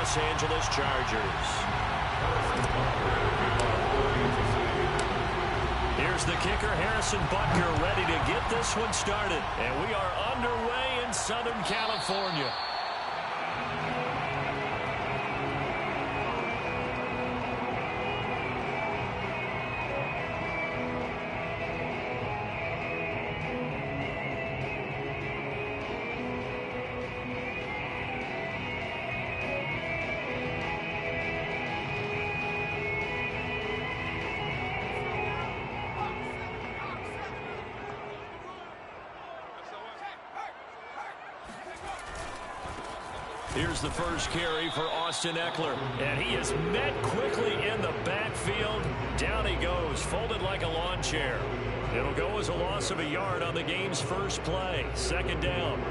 Los Angeles Chargers. Here's the kicker, Harrison Butker, ready to get this one started. And we are underway in Southern California. Here's the first carry for Austin Eckler. And he is met quickly in the backfield. Down he goes, folded like a lawn chair. It'll go as a loss of a yard on the game's first play. Second down.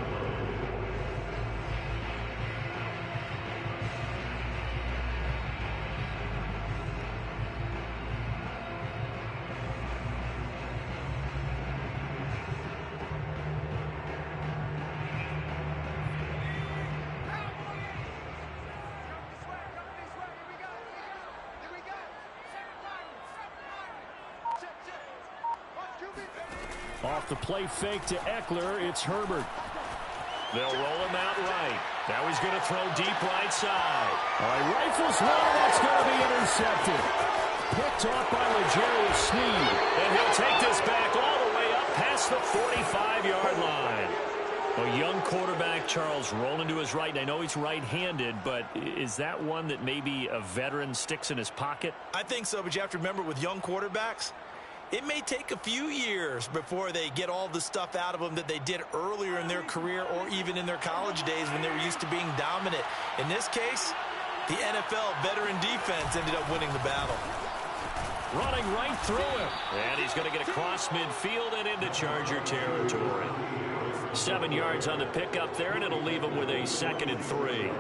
Off the play fake to Eckler, it's Herbert. They'll roll him out right. Now he's going to throw deep right side. All right, rifles one, that's going to be intercepted. Picked off by L'Jarius Sneed. And he'll take this back all the way up past the 45-yard line. A young quarterback, Charles, rolling to his right. And I know he's right-handed, but is that one that maybe a veteran sticks in his pocket? I think so, but you have to remember with young quarterbacks, it may take a few years before they get all the stuff out of them that they did earlier in their career or even in their college days when they were used to being dominant. In this case, the NFL veteran defense ended up winning the battle. Running right through him. And he's going to get across midfield and into Charger territory. 7 yards on the pickup there, and it'll leave him with a 2nd and 3.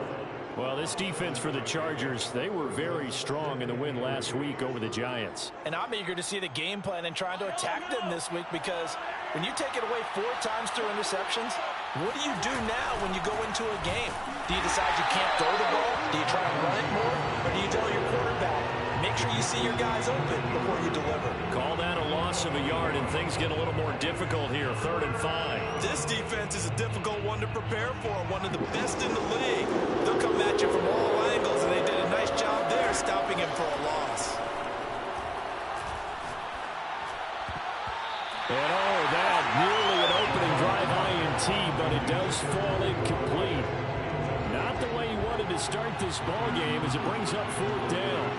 Well, this defense for the Chargers, they were very strong in the win last week over the Giants. And I'm eager to see the game plan and trying to attack them this week, because when you take it away 4 times through interceptions, what do you do now when you go into a game? Do you decide you can't throw the ball? Do you try and run it more? Or do you tell your quarterback, make sure you see your guys open before you deliver? Call that a loss of a yard, and things get a little more difficult here. 3rd and 5. This defense is a difficult one to prepare for, one of the best in the league. They'll come at you from all angles, and they did a nice job there stopping him for a loss. And oh, that nearly an opening drive INT, but it does fall incomplete. Not the way he wanted to start this ball game as it brings up 4th down.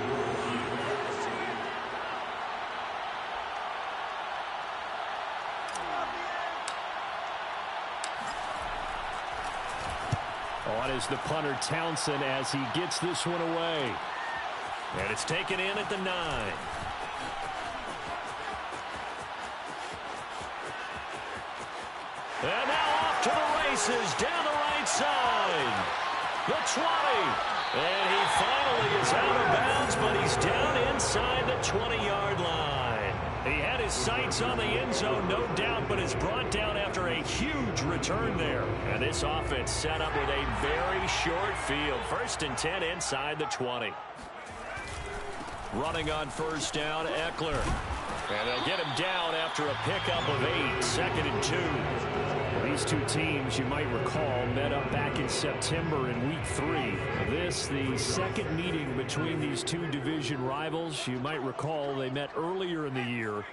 On is the punter Townsend as he gets this one away. And it's taken in at the 9. And now off to the races down the right side. The 20. And he finally is out of bounds, but he's down inside the 20-yard line. He had his sights on the end zone, no doubt, but is brought down after a huge return there. And this offense set up with a very short field. 1st and 10 inside the 20. Running on 1st down, Eckler. And they'll get him down after a pickup of 8. 2nd and 2. These two teams, you might recall, met up back in September in Week 3. This, the 2nd meeting between these two division rivals. You might recall they met earlier in the year.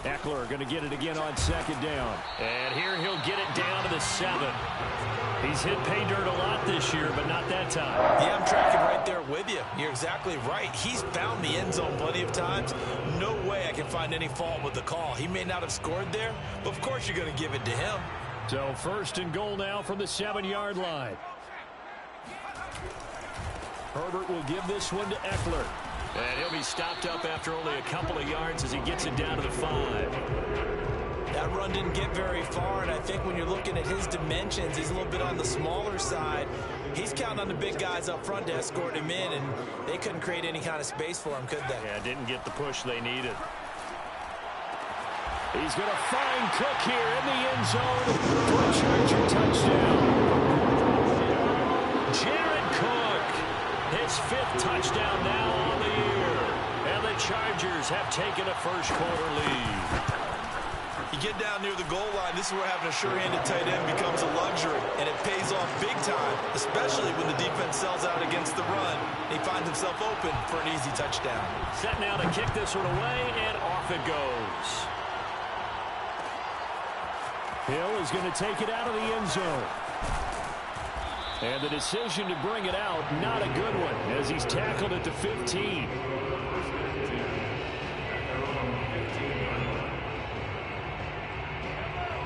Eckler going to get it again on 2nd down. And here he'll get it down to the 7. He's hit pay dirt a lot this year, but not that time. Yeah, I'm tracking right there with you. You're exactly right. He's found the end zone plenty of times. No way I can find any fault with the call. He may not have scored there, but of course you're going to give it to him. So 1st and goal now from the 7-yard line. Herbert will give this one to Eckler. And he'll be stopped up after only a couple of yards as he gets it down to the 5. That run didn't get very far, and I think when you're looking at his dimensions, he's a little bit on the smaller side. He's counting on the big guys up front to escort him in, and they couldn't create any kind of space for him, could they? Yeah, didn't get the push they needed. He's going to find Cook here in the end zone for a Charger touchdown. Chargers have taken a first-quarter lead. You get down near the goal line, this is where having a sure-handed tight end becomes a luxury, and it pays off big time, especially when the defense sells out against the run. He finds himself open for an easy touchdown. Set now to kick this one away, and off it goes. Hill is going to take it out of the end zone. And the decision to bring it out, not a good one, as he's tackled at the 15.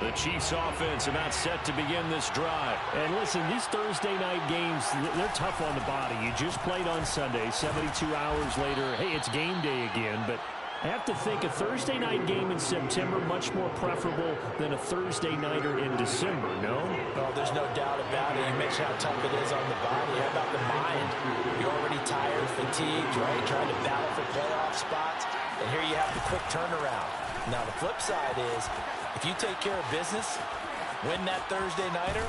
The Chiefs offense about set to begin this drive. And listen, these Thursday night games, they're tough on the body. You just played on Sunday, 72 hours later. Hey, it's game day again, but I have to think a Thursday night game in September much more preferable than a Thursday nighter in December, no? Oh, there's no doubt about it. You mentioned how tough it is on the body. How about the mind? You're already tired, fatigued, right? Trying to battle for playoff spots. And here you have the quick turnaround. Now, the flip side is, if you take care of business, win that Thursday nighter,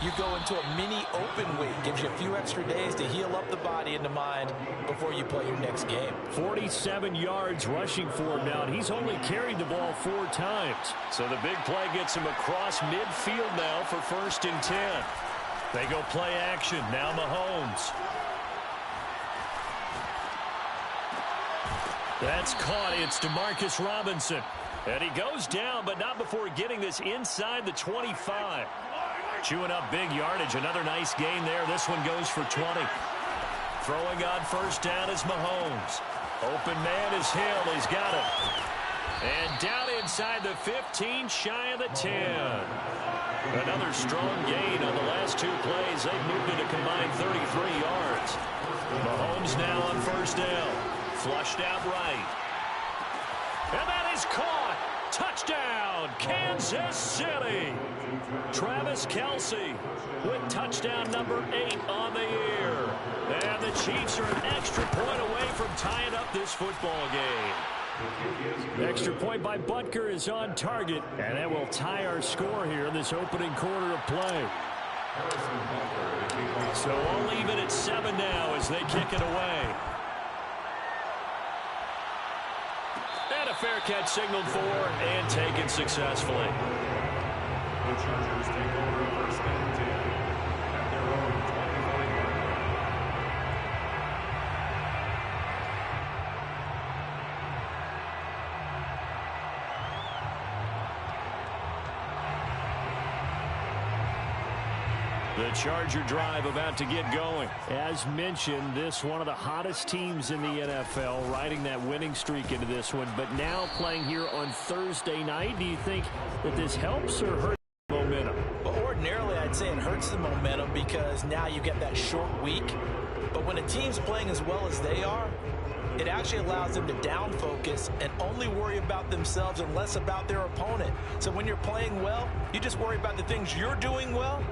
you go into a mini open week. Gives you a few extra days to heal up the body and the mind before you play your next game. 47 yards rushing for him now, and he's only carried the ball 4 times. So the big play gets him across midfield now for 1st and 10. They go play action. Now Mahomes. That's caught. It's DeMarcus Robinson. And he goes down, but not before getting this inside the 25. Chewing up big yardage. Another nice gain there. This one goes for 20. Throwing on 1st down is Mahomes. Open man is Hill. He's got it. And down inside the 15, shy of the 10. Another strong gain on the last 2 plays. They've moved it a combined 33 yards. Mahomes now on 1st down. Flushed out right. And that is caught. Touchdown, Kansas City. Travis Kelce with touchdown number 8 on the year. And the Chiefs are an extra point away from tying up this football game. Extra point by Butker is on target, and that will tie our score here in this opening quarter of play. So all even at 7 now as they kick it away. And a fair catch signaled for and taken successfully. The Chargers take over 1st and 10 at their own 20-yard line. The Charger drive about to get going. As mentioned, this one of the hottest teams in the NFL, riding that winning streak into this one, but now playing here on Thursday night. Do you think that this helps or hurts momentum? Well, ordinarily, I'd say it hurts the momentum because now you get that short week. But when a team's playing as well as they are, it actually allows them to down focus and only worry about themselves and less about their opponent. So when you're playing well, you just worry about the things you're doing well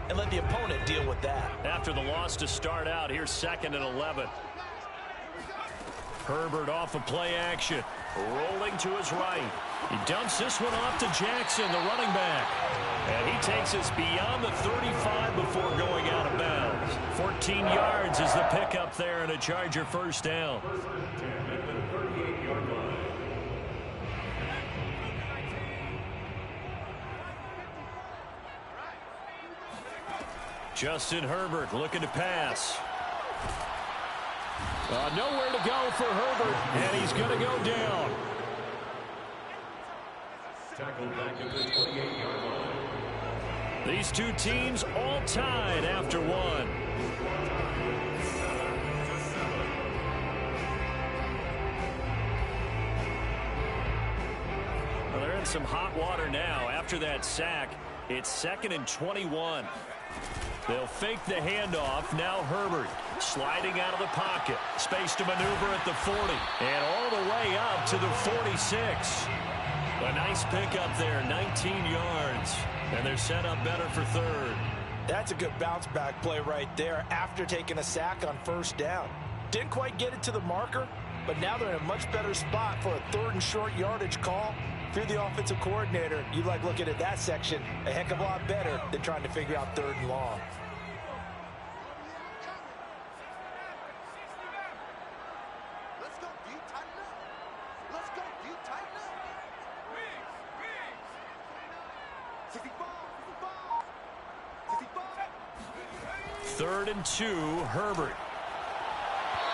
and let the opponent deal with that. After the loss to start out, here's 2nd and 11. Herbert off of play action. Rolling to his right. He dumps this one off to Jackson, the running back. And he takes us beyond the 35 before going out of bounds. 14 yards is the pickup there and a Charger 1st down. Justin Herbert looking to pass. Nowhere to go for Herbert, and he's going to go down. Tackled back at the 28-yard line. These two teams all tied after one. Well, they're in some hot water now. After that sack, it's 2nd and 21. They'll fake the handoff. Now Herbert sliding out of the pocket. Space to maneuver at the 40. And all the way up to the 46. A nice pickup there, 19 yards. And they're set up better for 3rd. That's a good bounce back play right there after taking a sack on 1st down. Didn't quite get it to the marker, but now they're in a much better spot for a 3rd and short yardage call. If you're the offensive coordinator, you like looking at that section a heck of a lot better than trying to figure out 3rd and long. 3rd and 2, Herbert.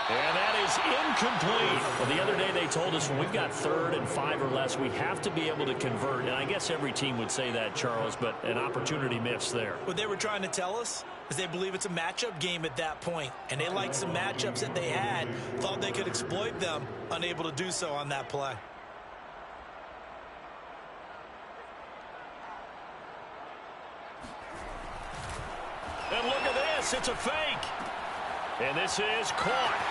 And that is incomplete. Well, the other day they told us when we've got 3rd and 5 or less, we have to be able to convert. And I guess every team would say that, Charles, but an opportunity missed there. What they were trying to tell us is they believe it's a matchup game at that point. And they liked some matchups that they had, thought they could exploit them, unable to do so on that play. And look at this. It's a fake. And this is caught.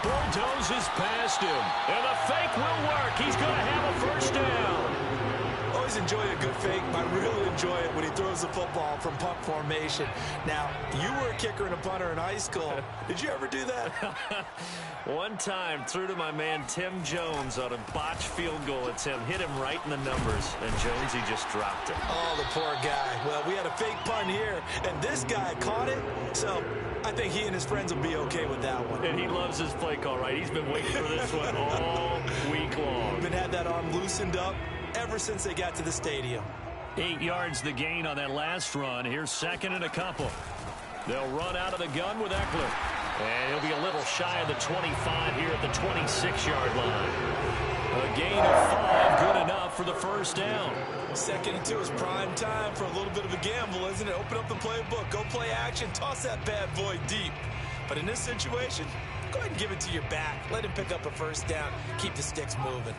Bordeaux is past him. And the fake will work. He's going to have a first down. Always enjoy a good fake. I really enjoy it when he throws the football from punt formation. Now, you were a kicker and a punter in high school. Did you ever do that? One time, threw to my man Tim Jones on a botched field goal attempt. Hit him right in the numbers. And Jones, he just dropped it. Oh, the poor guy. Well, we had a fake punt here, and this guy caught it. So I think he and his friends will be okay with that one. And he loves his play call, right? He's been waiting for this one all week long. Been had that arm loosened up ever since they got to the stadium. 8 yards the gain on that last run. Here's 2nd and a couple. They'll run out of the gun with Eckler. And he'll be a little shy of the 25 here at the 26-yard line. A gain of 5, good enough for the first down. 2nd and 2 is prime time for a little bit of a gamble, isn't it? Open up the playbook, go play action, toss that bad boy deep. But in this situation, go ahead and give it to your back. Let him pick up a first down. Keep the sticks moving.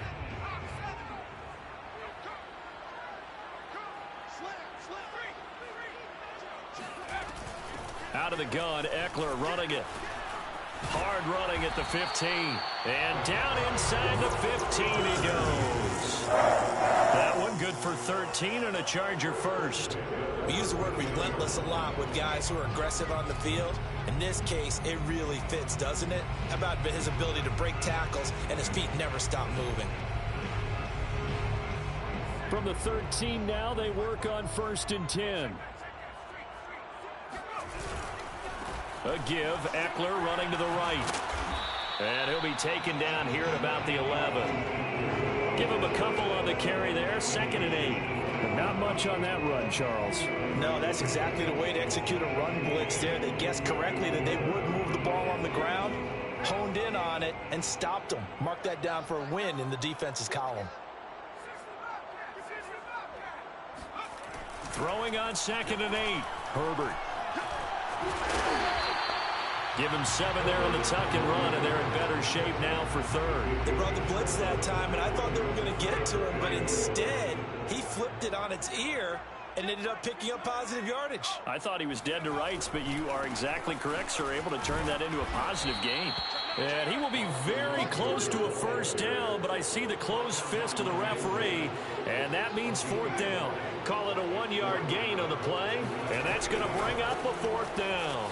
Out of the gun, Eckler running it. Hard running at the 15. And down inside the 15 he goes. That one good for 13 and a Charger first. We use the word relentless a lot with guys who are aggressive on the field. In this case, it really fits, doesn't it? How about his ability to break tackles and his feet never stop moving? From the 13 now, they work on 1st and 10. A give, Eckler running to the right. And he'll be taken down here at about the 11. Give him a couple on the carry there, 2nd and 8. Not much on that run, Charles. No, that's exactly the way to execute a run blitz there. They guessed correctly that they would move the ball on the ground, honed in on it, and stopped them. Mark that down for a win in the defense's column. Throwing on 2nd and 8. Herbert. Give him 7 there on the tuck and run, and they're in better shape now for 3rd. They brought the blitz that time, and I thought they were going to get it to him, but instead, he flipped it on its ear and ended up picking up positive yardage. I thought he was dead to rights, but you are exactly correct, sir. Able to turn that into a positive gain. And he will be very close to a first down, but I see the closed fist of the referee, and that means 4th down. Call it a 1-yard gain on the play, and that's going to bring up a 4th down.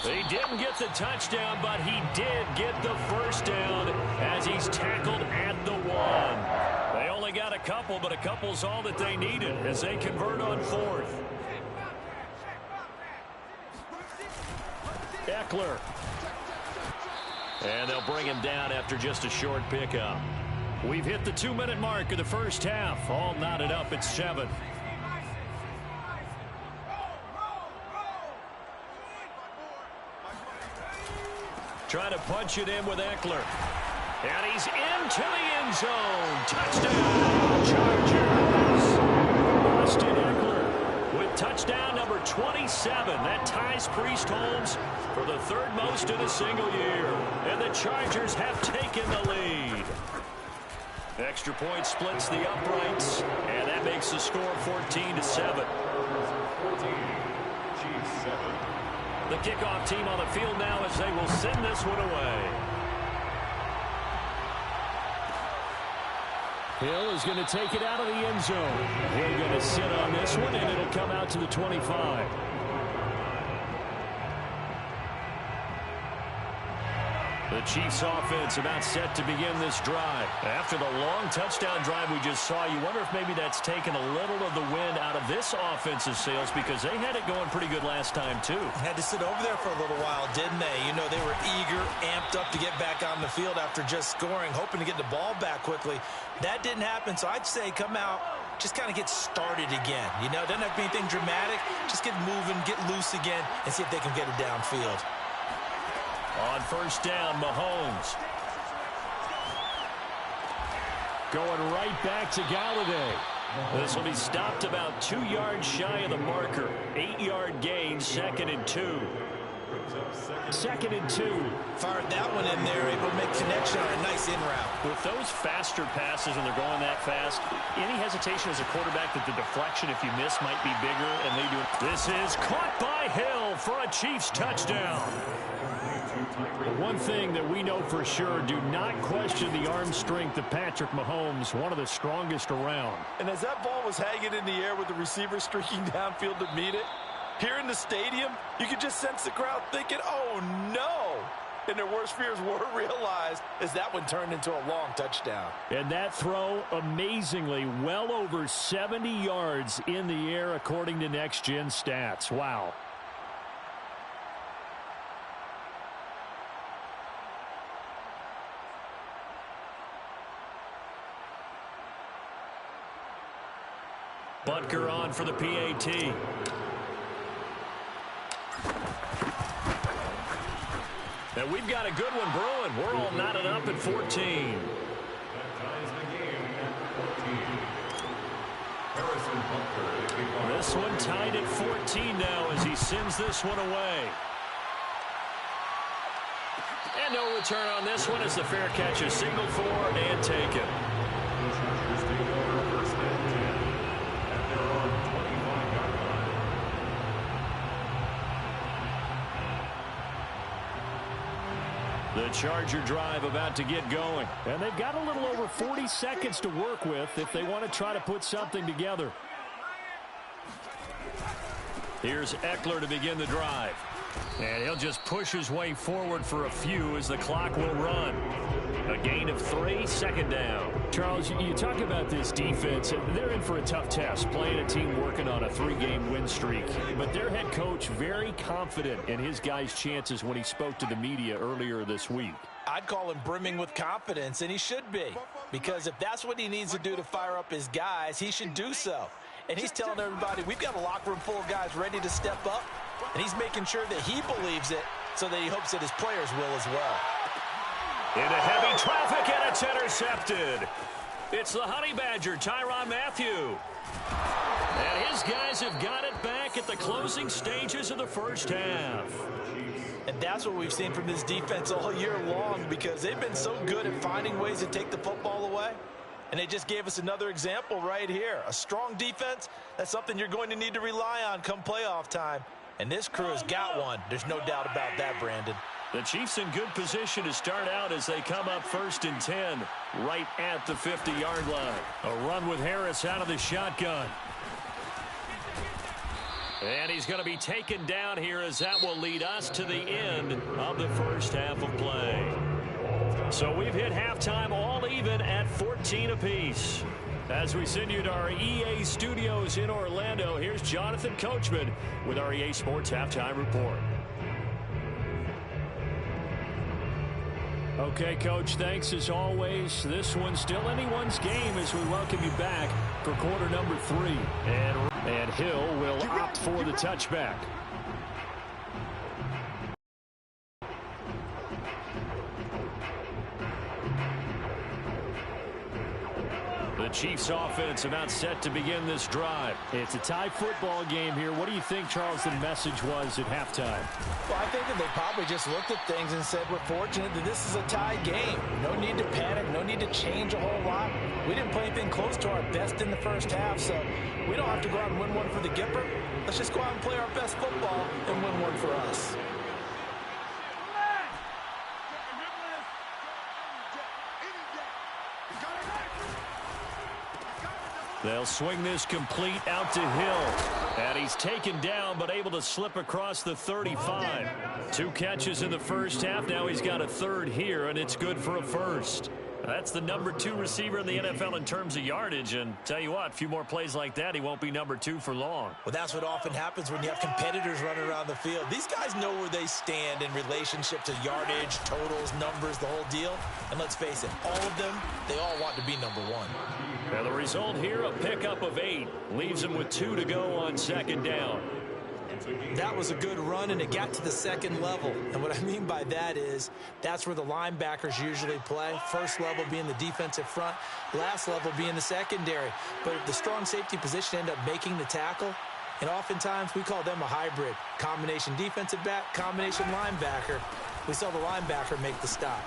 He didn't get the touchdown, but he did get the first down as he's tackled at the 1. They only got a couple, but a couple's all that they needed as they convert on 4th. Eckler. And they'll bring him down after just a short pickup. We've hit the 2-minute mark of the first half. All knotted up at 7. Trying to punch it in with Eckler. And he's into the end zone. Touchdown, Chargers. Austin Eckler with touchdown number 27. That ties Priest Holmes for the 3rd most in a single year. And the Chargers have taken the lead. Extra point splits the uprights. And that makes the score 14-7. 14, Chiefs 7. The kickoff team on the field now as they will send this one away. Hill is going to take it out of the end zone. Hill going to sit on this one, and it'll come out to the 25. The Chiefs offense about set to begin this drive. After the long touchdown drive we just saw, you wonder if maybe that's taken a little of the wind out of this offensive sails because they had it going pretty good last time too. Had to sit over there for a little while, didn't they? You know, they were eager, amped up to get back on the field after just scoring, hoping to get the ball back quickly. That didn't happen, so I'd say come out just kind of get started again. You know, doesn't have to be anything dramatic. Just get moving, get loose again, and see if they can get it downfield. On first down, Mahomes. Going right back to Galladay. This will be stopped about 2 yards shy of the marker. 8-yard gain, 2nd and 2. 2nd and 2. Fired that one in there, able to make connection on a nice in route. With those faster passes, when they're going that fast, any hesitation as a quarterback that the deflection, if you miss, might be bigger, and they do it. This is caught by Hill for a Chiefs touchdown. One thing that we know for sure, do not question the arm strength of Patrick Mahomes, one of the strongest around. And as that ball was hanging in the air with the receiver streaking downfield to meet it, here in the stadium, you could just sense the crowd thinking, oh, no. And their worst fears were realized as that one turned into a long touchdown. And that throw, amazingly, well over 70 yards in the air, according to Next Gen Stats. Wow. Butker on for the PAT. And we've got a good one brewing. We're all knotted up at 14. This one tied at 14 now as he sends this one away. And no return on this one as the fair catch is signaled for and taken. The Charger drive about to get going. And they've got a little over 40 seconds to work with if they want to try to put something together. Here's Eckler to begin the drive. And he'll just push his way forward for a few as the clock will run. A gain of 3, 2nd down. Charles, you talk about this defense. They're in for a tough test, playing a team working on a 3-game win streak. But their head coach very confident in his guys' chances when he spoke to the media earlier this week. I'd call him brimming with confidence, and he should be. Because if that's what he needs to do to fire up his guys, he should do so. And he's telling everybody, we've got a locker room full of guys ready to step up. And he's making sure that he believes it so that he hopes that his players will as well. Into heavy traffic, and it's intercepted. It's the Honey Badger, Tyrann Mathieu. And his guys have got it back at the closing stages of the first half. And that's what we've seen from this defense all year long, because they've been so good at finding ways to take the football away. And they just gave us another example right here. A strong defense, that's something you're going to need to rely on come playoff time. And this crew has got one. There's no doubt about that, Brandon. The Chiefs in good position to start out as they come up 1st and 10, right at the 50-yard line. A run with Harris out of the shotgun. And he's going to be taken down here as that will lead us to the end of the first half of play. So we've hit halftime all even at 14 apiece. As we send you to our EA studios in Orlando, here's Jonathan Coachman with our EA Sports Halftime Report. Okay, Coach, thanks as always. This one's still anyone's game as we welcome you back for quarter number 3. And Hill will opt for the touchback. The Chiefs offense about set to begin this drive. It's a tie football game here. What do you think, Charles, the message was at halftime? Well, I think that they probably just looked at things and said, we're fortunate that this is a tie game. No need to panic, no need to change a whole lot. We didn't play anything close to our best in the first half, so we don't have to go out and win one for the Gipper. Let's just go out and play our best football and win one for us. They'll swing this complete out to Hill. And he's taken down but able to slip across the 35. 2 catches in the first half. Now he's got a 3rd here, and it's good for a 1st. That's the number 2 receiver in the NFL in terms of yardage. And tell you what, a few more plays like that, he won't be number 2 for long. Well, that's what often happens when you have competitors running around the field. These guys know where they stand in relationship to yardage, totals, numbers, the whole deal. And let's face it, all of them, they all want to be number 1. And the result here, a pickup of 8. Leaves them with 2 to go on second down. That was a good run, and it got to the second level. And what I mean by that is that's where the linebackers usually play. First level being the defensive front, last level being the secondary. But if the strong safety position end up making the tackle, and oftentimes we call them a hybrid. Combination defensive back, combination linebacker. We saw the linebacker make the stop.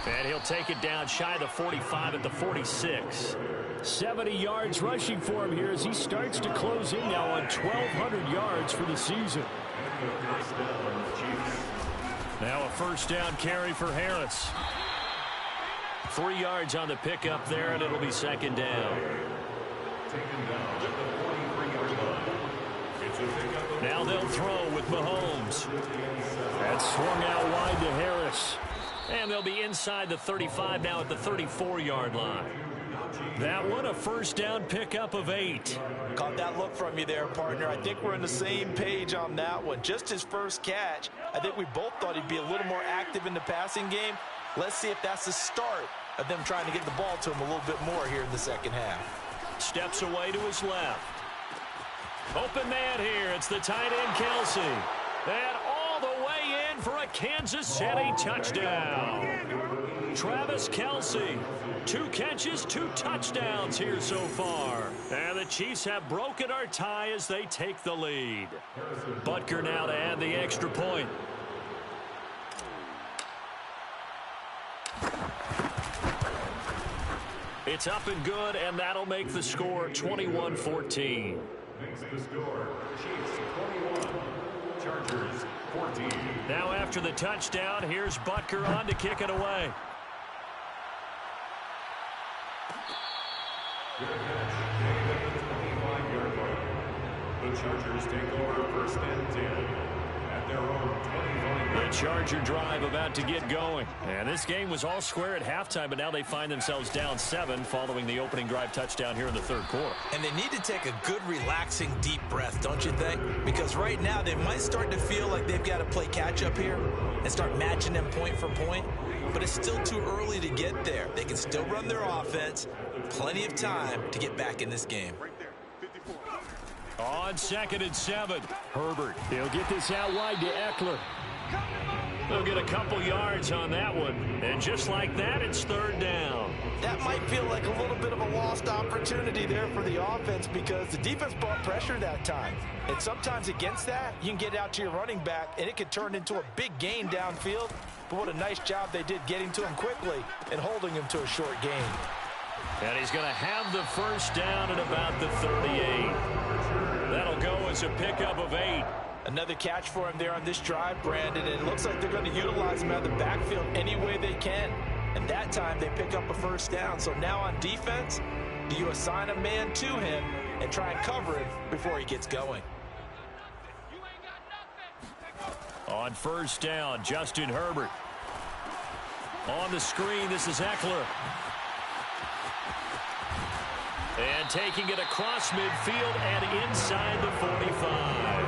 And he'll take it down shy of the 45 at the 46. 70 yards rushing for him here as he starts to close in now on 1,200 yards for the season. Now a first down carry for Harris. 3 yards on the pickup there, and it'll be second down. Now they'll throw with Mahomes. That's swung out wide to Harris. And they'll be inside the 35 now at the 34-yard line. That one, a first down pickup of 8. Caught that look from you there, partner. I think we're on the same page on that one. Just his first catch. I think we both thought he'd be a little more active in the passing game. Let's see if that's the start of them trying to get the ball to him a little bit more here in the second half. Steps away to his left. Open man here. It's the tight end, Kelsey. And all the way in for a Kansas City touchdown. Travis Kelsey. 2 catches, 2 touchdowns here so far. And the Chiefs have broken our tie as they take the lead. Butker now to add the extra point. It's up and good, and that'll make the score 21-14. Makes the score Chiefs 21, Chargers 14. Now after the touchdown, here's Butker on to kick it away. Good catch. Made at the 25-yard line. The Chargers take over first and 10 at their own 25-yard. The Charger drive about to get going. And this game was all square at halftime, but now they find themselves down 7 following the opening drive touchdown here in the third quarter. And they need to take a good, relaxing, deep breath, don't you think? Because right now they might start to feel like they've got to play catch-up here and start matching them point for point. But it's still too early to get there. They can still run their offense. Plenty of time to get back in this game. On 2nd and 7, Herbert. He'll get this out wide to Eckler. They'll get a couple yards on that one. And just like that, it's third down. That might feel like a little bit of a lost opportunity there for the offense because the defense brought pressure that time. And sometimes against that, you can get out to your running back, and it could turn into a big gain downfield. But what a nice job they did getting to him quickly and holding him to a short gain. And he's going to have the first down at about the 38. That'll go as a pickup of 8. Another catch for him there on this drive, Brandon, and it looks like they're going to utilize him out of the backfield any way they can. And that time they pick up a first down. So now on defense, do you assign a man to him and try and cover him before he gets going? On first down, Justin Herbert. On the screen, this is Eckler. And taking it across midfield and inside the 45.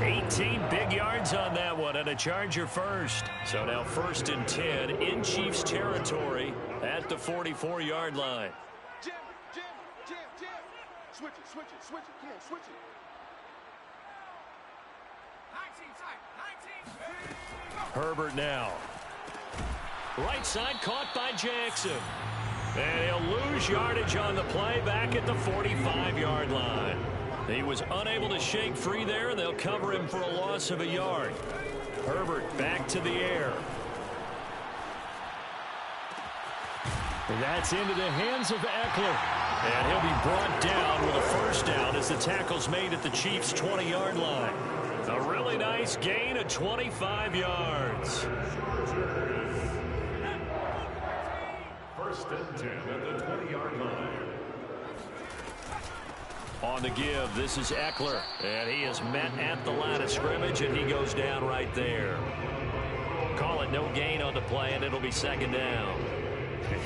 18 big yards on that one, and a Charger first. So now 1st and 10 in Chiefs territory at the 44-yard line. Jim. Switch it. Come on, switch it. 19 side. Herbert now. Right side caught by Jackson. And he'll lose yardage on the play back at the 45-yard line. He was unable to shake free there, and they'll cover him for a loss of a yard. Herbert back to the air. And that's into the hands of Eckler. And he'll be brought down with a first down as the tackle's made at the Chiefs' 20-yard line. A really nice gain of 25 yards. First and 10 at the 20-yard line. On the give, this is Eckler. And he is met at the line of scrimmage, and he goes down right there. Call it no gain on the play, and it'll be second down.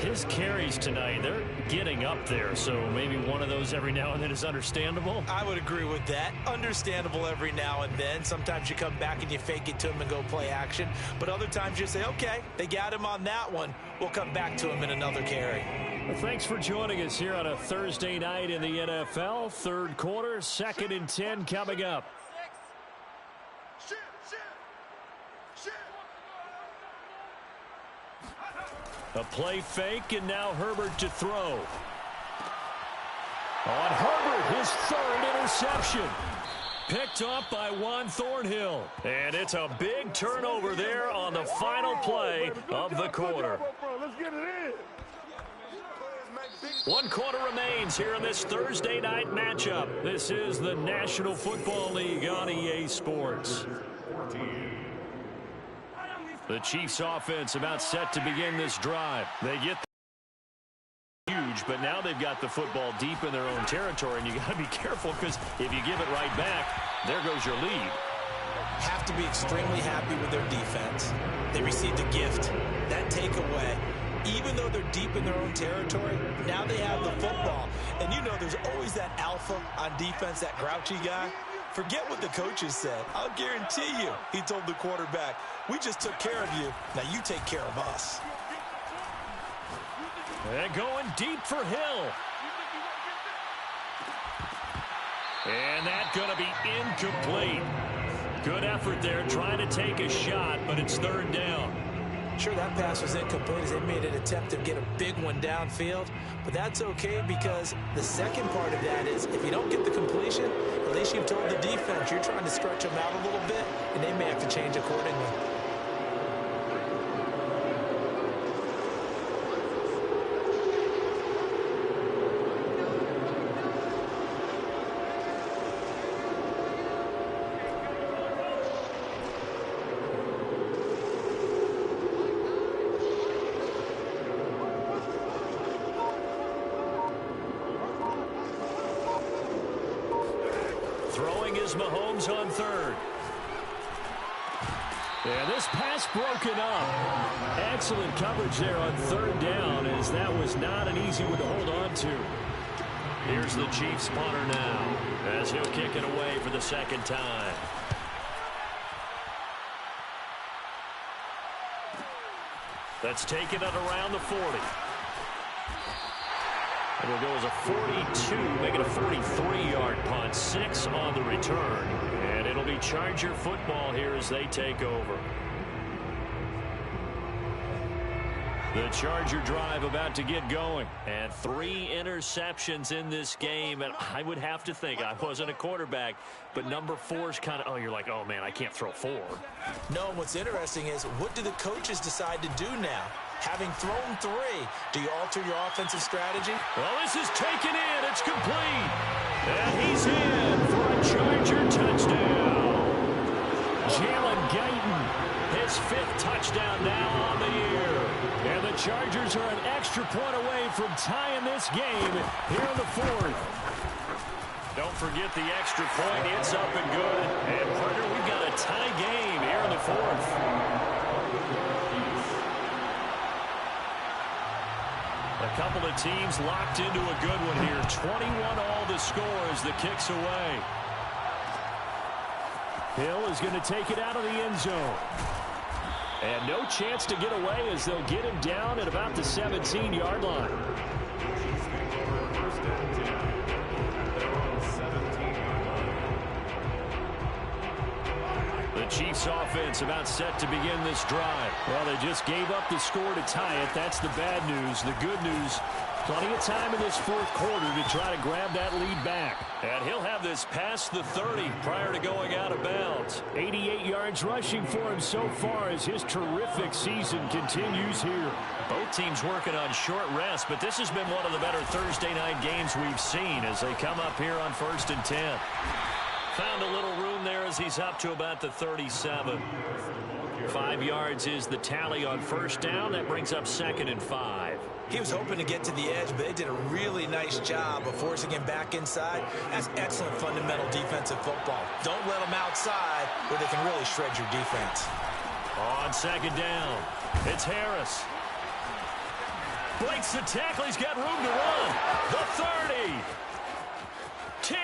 His carries tonight, they're getting up there, so maybe one of those every now and then is understandable. I would agree with that. Understandable every now and then. Sometimes you come back and you fake it to him and go play action. But other times you say, okay, they got him on that one. We'll come back to him in another carry. Well, thanks for joining us here on a Thursday night in the NFL. Third quarter, 2nd and 10 coming up. A play fake, and now Herbert to throw. On Herbert, his 3rd interception. Picked off by Juan Thornhill. And it's a big turnover there on the final play of the quarter. Let's get it in. 1 quarter remains here in this Thursday night matchup. This is the National Football League on EA Sports. The Chiefs offense about set to begin this drive. They get huge, but now they've got the football deep in their own territory, and you got to be careful because if you give it right back, there goes your lead. Have to be extremely happy with their defense. They received a gift. That takeaway, even though they're deep in their own territory, now they have the football. And you know there's always that alpha on defense, that grouchy guy. Forget what the coaches said. I'll guarantee you, he told the quarterback, we just took care of you. Now you take care of us. And going deep for Hill. And that's going to be incomplete. Good effort there, trying to take a shot, but it's 3rd down. Sure, that pass was incomplete as they made an attempt to get a big one downfield, but that's okay because the second part of that is if you don't get the completion, at least you've told the defense you're trying to stretch them out a little bit, and they may have to change accordingly. Throwing is Mahomes on 3rd. And this pass broken up. Excellent coverage there on 3rd down, as that was not an easy one to hold on to. Here's the Chiefs punter now, as he'll kick it away for the 2nd time. That's taken at around the 40. It'll go as a 42, making a 43-yard punt. 6 on the return. And it'll be Charger football here as they take over. The Charger drive about to get going. And 3 interceptions in this game. And I would have to think, I wasn't a quarterback, but number 4 is kind of, oh, you're like, oh, man, I can't throw 4. No, what's interesting is what do the coaches decide to do now? Having thrown 3, do you alter your offensive strategy? Well, this is taken in. It's complete. And he's in for a Charger touchdown. Jalen Guyton, his 5th touchdown now on the year. And the Chargers are an extra point away from tying this game here in the 4th. Don't forget the extra point. It's up and good. And, partner, we've got a tie game here in the 4th. A couple of teams locked into a good one here. 21-all the score as the kick's away. Hill is going to take it out of the end zone. And no chance to get away as they'll get him down at about the 17-yard line. The Chiefs offense about set to begin this drive. Well, they just gave up the score to tie it. That's the bad news. The good news, plenty of time in this 4th quarter to try to grab that lead back. And he'll have this past the 30 prior to going out of bounds. 88 yards rushing for him so far as his terrific season continues here. Both teams working on short rest, but this has been one of the better Thursday night games we've seen as they come up here on 1st and 10. Found a little room there as he's up to about the 37. 5 yards is the tally on 1st down. That brings up 2nd and 5. He was hoping to get to the edge, but they did a really nice job of forcing him back inside. That's excellent fundamental defensive football. Don't let them outside where they can really shred your defense. On 2nd down, it's Harris. Breaks the tackle. He's got room to run. The 30. 10.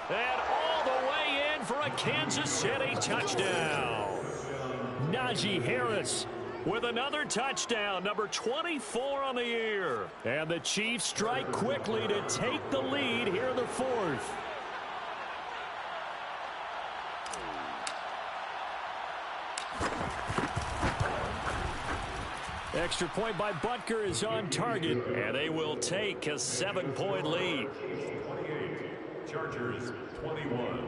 And all the way in for a Kansas City touchdown. Najee Harris with another touchdown, number 24 on the year. And the Chiefs strike quickly to take the lead here in the fourth. Extra point by Butker is on target, and they will take a 7-point lead. 28, Chargers 21.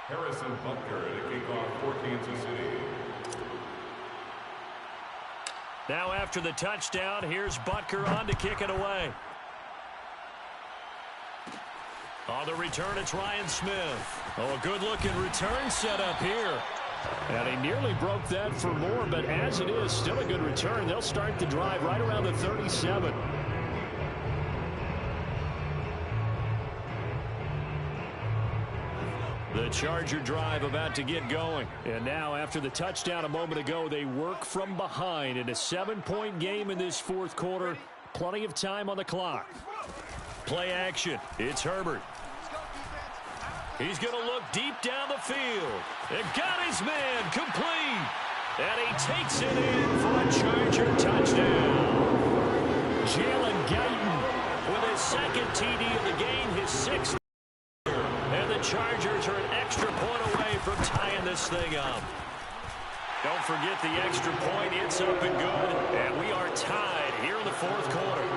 Harrison Butker to kick off for Kansas City. Now after the touchdown, here's Butker on to kick it away. On the return, it's Ryan Smith. Oh, a good-looking return set up here. And he nearly broke that for more, but as it is, still a good return. They'll start the drive right around the 37. The Charger drive about to get going. And now, after the touchdown a moment ago, they work from behind in a 7-point game in this fourth quarter. Plenty of time on the clock. Play action. It's Herbert. He's going to look deep down the field. And got his man complete. And he takes it in for a Charger touchdown. Jalen Guyton with his second TD of the game, his sixth. And the Chargers are an extra point away from tying this thing up. Don't forget the extra point. It's up and good. And we are tied here in the fourth quarter.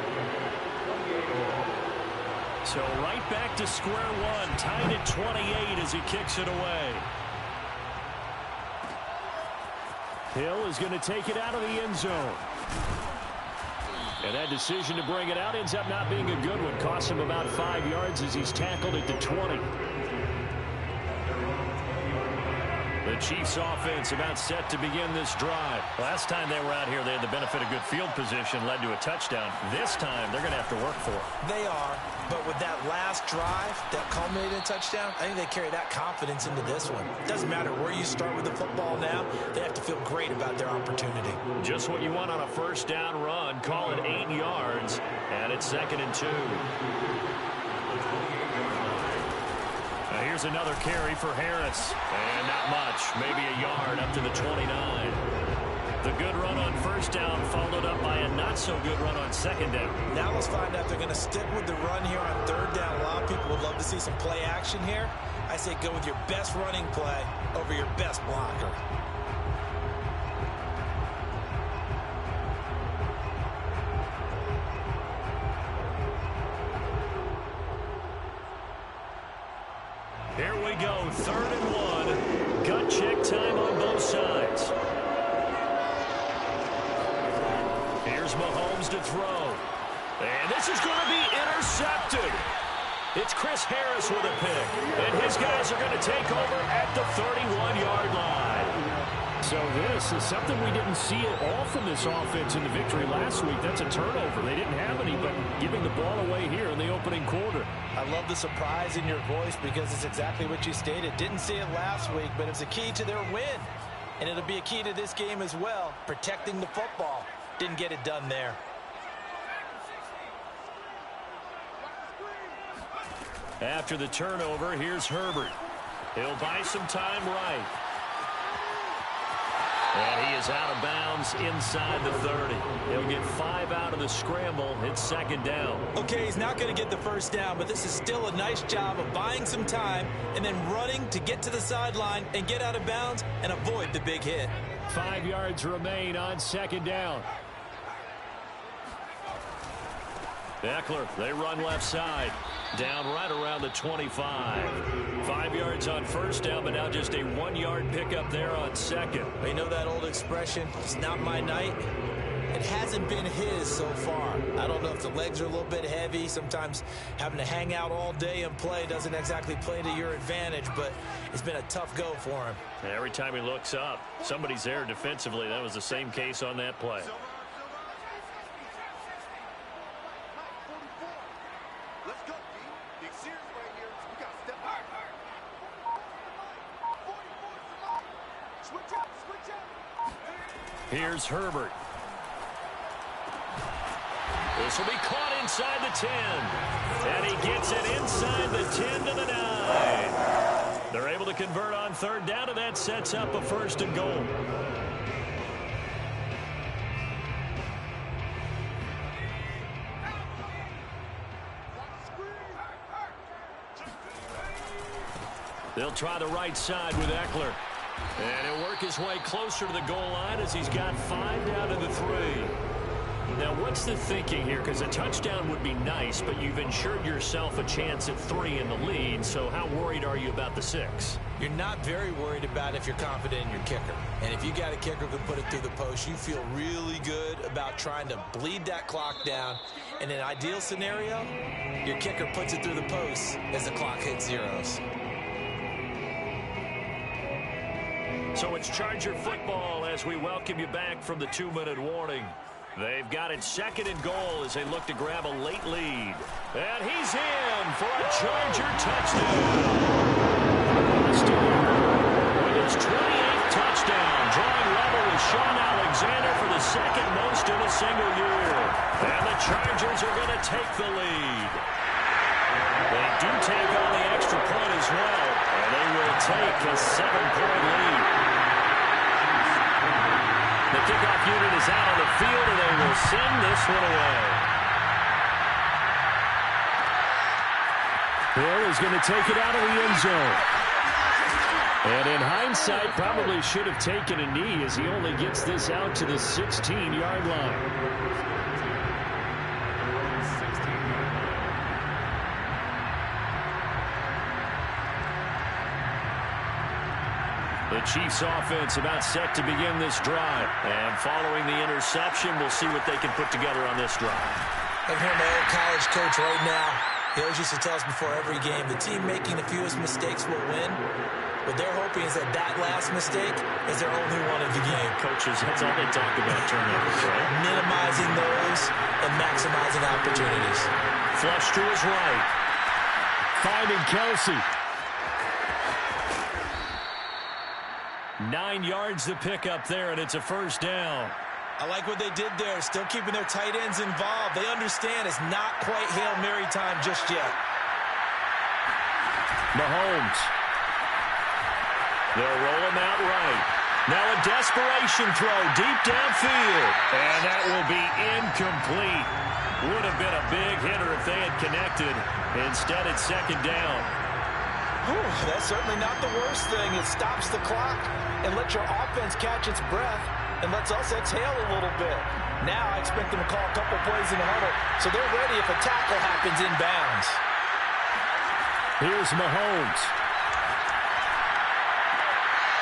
So right back to square one, tied at 28 as he kicks it away. Hill is going to take it out of the end zone. And that decision to bring it out ends up not being a good one. Costs him about 5 yards as he's tackled at the 20. The Chiefs offense about set to begin this drive. Last time they were out here, they had the benefit of good field position, led to a touchdown. This time, they're going to have to work for it. They are, but with that last drive that culminated in a touchdown, I think they carry that confidence into this one. It doesn't matter where you start with the football now. They have to feel great about their opportunity. Just what you want on a first down run. Call it 8 yards, and it's 2nd and 2. Here's another carry for Harris. And not much. Maybe a yard up to the 29. The good run on first down followed up by a not-so-good run on second down. Now let's find out if they're going to stick with the run here on third down. A lot of people would love to see some play action here. I say go with your best running play over your best blocker. Here we go, 3rd and 1. Gut check time on both sides. Here's Mahomes to throw. And this is going to be intercepted. It's Chris Harris with a pick. And his guys are going to take over at the 31-yard line. So this is something we didn't see at all from this offense in the victory last week. That's a turnover. They didn't have any, but giving the ball away here in the opening quarter. I love the surprise in your voice because it's exactly what you stated. Didn't see it last week, but it's a key to their win. And it'll be a key to this game as well, protecting the football. Didn't get it done there. After the turnover, here's Herbert. He'll buy some time right. And he is out of bounds inside the 30. He'll get 5 out of the scramble. It's 2nd down. Okay, he's not going to get the first down, but this is still a nice job of buying some time and then running to get to the sideline and get out of bounds and avoid the big hit. 5 yards remain on 2nd down. Eckler, they run left side. Down right around the 25. 5 yards on first down, but now just a 1-yard pickup there on second. They know that old expression, it's not my night. It hasn't been his so far. I don't know if the legs are a little bit heavy. Sometimes having to hang out all day and play doesn't exactly play to your advantage, but it's been a tough go for him. And every time he looks up, somebody's there defensively. That was the same case on that play. Here's Herbert. This will be caught inside the 10. And he gets it inside the 10 to the 9. They're able to convert on third down, and that sets up a 1st and goal. They'll try the right side with Eckler. And he'll work his way closer to the goal line as he's got 5 down to the 3. Now, what's the thinking here? Because a touchdown would be nice, but you've ensured yourself a chance at 3 in the lead. So how worried are you about the 6? You're not very worried about if you're confident in your kicker. And if you got a kicker who can put it through the post, you feel really good about trying to bleed that clock down. In an ideal scenario, your kicker puts it through the post as the clock hits zeros. So it's Charger football as we welcome you back from the 2-minute warning. They've got it 2nd and goal as they look to grab a late lead. And he's in for a Charger touchdown. With his 28th touchdown, drawing level with Sean Alexander for the 2nd most in a single year. And the Chargers are going to take the lead. They do take on the extra point as well, and they will take a 7-point lead. The kickoff unit is out on the field, and they will send this one away. Hill is going to take it out of the end zone. And in hindsight, probably should have taken a knee as he only gets this out to the 16-yard line. The Chiefs offense about set to begin this drive. And following the interception, we'll see what they can put together on this drive. I'm hearing my old college coach right now. He always used to tell us before every game, the team making the fewest mistakes will win. What they're hoping is that that last mistake is their only one of the game. Coaches, that's all they talk about, turnovers, right? Minimizing those and maximizing opportunities. Flush to his right. Finding Kelsey. 9 yards to pick up there, and it's a 1st down. I like what they did there, still keeping their tight ends involved. They understand it's not quite Hail Mary time just yet. Mahomes. They'll roll him out right. Now a desperation throw deep downfield. And that will be incomplete. Would have been a big hitter if they had connected. Instead, it's 2nd down. Whew, that's certainly not the worst thing. It stops the clock and lets your offense catch its breath and lets us exhale a little bit. Now I expect them to call a couple plays in the huddle so they're ready if a tackle happens inbounds. Here's Mahomes.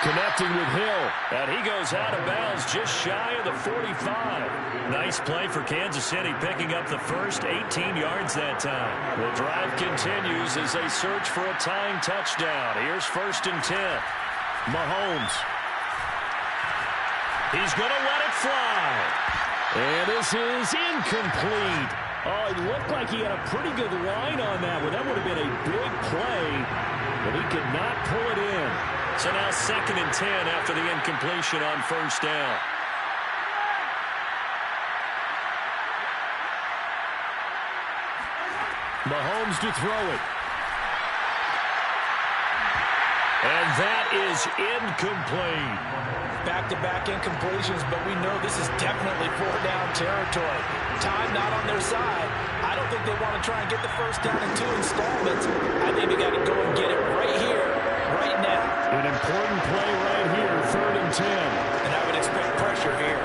Connecting with Hill, and he goes out of bounds just shy of the 45. Nice play for Kansas City, picking up the first 18 yards that time. The drive continues as they search for a tying touchdown. Here's 1st and 10. Mahomes. He's going to let it fly. And this is incomplete. Oh, it looked like he had a pretty good line on that one. That would have been a big play, but he could not pull it in. So now 2nd and 10 after the incompletion on 1st down. Mahomes to throw it. And that is incomplete. Back-to-back incompletions, but we know this is definitely 4-down territory. Time not on their side. I don't think they want to try and get the 1st down in 2 installments. I think they got to go and get it right here, right now. An important play right here, 3rd and 10. And I would expect pressure here.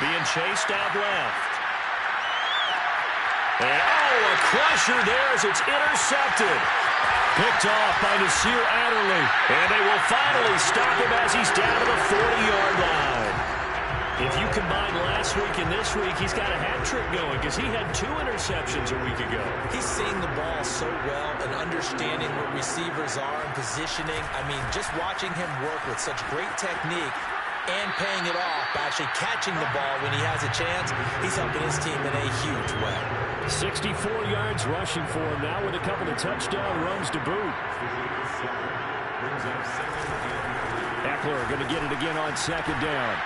Being chased out left. And, a crusher there as it's intercepted. Picked off by Nasir Adderley. And they will finally stop him as he's down to the 40-yard line. If you combine last week and this week, he's got a hat trick going because he had 2 interceptions a week ago. He's seeing the ball so well and understanding where receivers are and positioning. I mean, just watching him work with such great technique and paying it off by actually catching the ball when he has a chance, he's helping his team in a huge way. 64 yards rushing for him now with a couple of touchdown runs to boot. Eckler going to get it again on second down.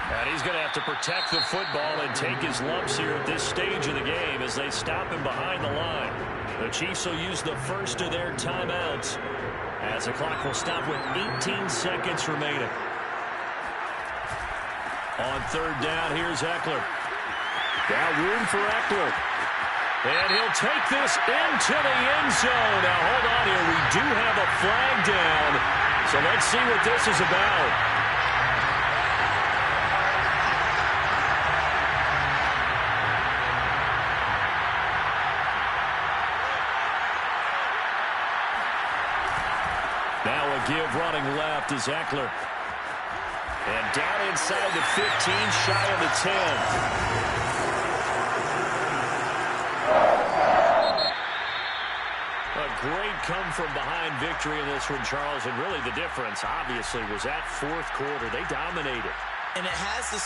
And he's going to have to protect the football and take his lumps here at this stage of the game as they stop him behind the line. The Chiefs will use the first of their timeouts as the clock will stop with 18 seconds remaining. On third down, here's Eckler. Now room for Eckler. And he'll take this into the end zone. Now, hold on here. We do have a flag down. So let's see what this is about. Now a give running left is Eckler. And down inside the 15, shy of the 10. A great come-from-behind victory in this one, Charles. And really the difference, obviously, was that fourth quarter. They dominated. And it has the